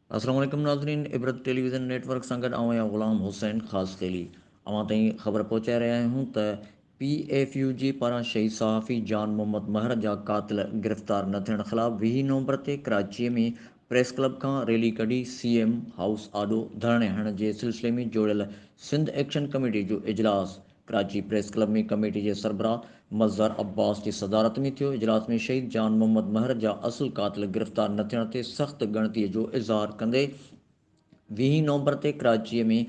अस्सलाम वालेकुम नाज़रीन। इबरत टेलीविज़न नेटवर्क सां गॾु आऊं आहियां ग़ुलाम हुसैन ख़ासि तेली। अवां ताईं ख़बर पहुचाए रहिया आहियूं त PFU जी पारां शहीद सहाफ़ी जान मोहम्मद महर जा क़ातिल गिरफ़्तार न थियण ख़िलाफ़ 20 नवंबर ते कराचीअ में प्रेस क्लब खां रैली कढी CM हाउस आॾो धरणे हणण जे सिलसिले में जोड़ियल सिंध एक्शन कमेटी जो इजलास कराची प्रेस क्लब में कमेटी के सरबराह मज़हर अब्बास की सदारत में थियो। इजलास में शहीद जान मोहम्मद महर जा असुल कातिल गिरफ़्तार न थियण ते सख़्त ॻणतीअ जो इज़हार कंदे 20 नवंबर ते कराची में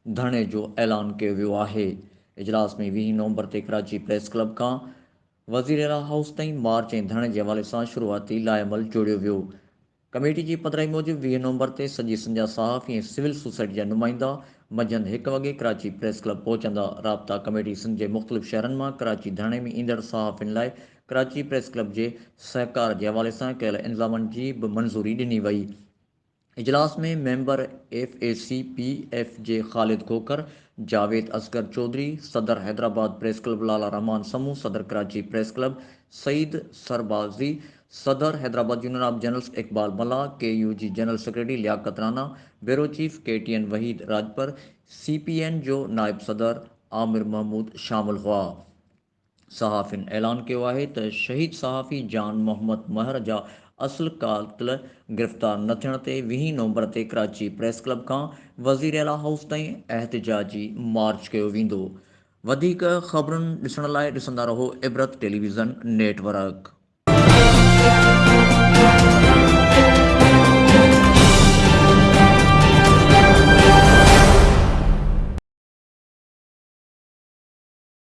धरणे जो ऐलान कयो वियो आहे। इजलास में 20 नवंबर ते कराची प्रेस क्लब खां वज़ीर हाउस ताईं मार्च ऐं धरणे जे हवाले सां शुरूआती लाइमल जोड़ियो वियो। कमेटी की पधिराई मूजिबि 20 नवंबर ते सॼी सिंध जा सहाफ़ी ऐं सिविल सोसाइटी जा नुमाइंदा मंझंदि 1 वॻे कराची प्रेस क्लब पहुचंदा। राब्ता कमेटी सिंध जे मुख़्तलिफ़ शहरनि मां कराची धरणे में ईंदड़ सहाफ़ियुनि लाइ कराची प्रेस क्लब जे सहकार जे हवाले सां कयल इंतज़ामनि जी बि मंज़ूरी ॾिनी वई। इजलास में मेंबर FACPF जे ख़ालिद खोखर, जावेद असगर चौधरी, सदर हैदराबाद प्रेस क्लब लाला रहमान समूह, सदर कराची प्रेस क्लब सईद सरबाजी, सदर Hyderabad union of journalist Iqbal Malla, KU J general secretary Liaquat Rana, bureau chief KTN Waheed Rajpar, CPN जो नायब सदर आमिर महमूद शामिल हुआ। सहाफ़िन ऐलान किया है तो शहीद सहाफ़ी जान मोहम्मद महर जा असुल कातिल गिरफ़्तार न थियण ते 20 नवंबर ते कराची प्रेस क्लब खां वज़ीर आला हाउस ताईं एहतिजाजी मार्च कयो वेंदो। वधीक ख़बरुनि ॾिसण लाइ ॾिसंदा रहो इबरत टेलीविज़न नेटवर्क।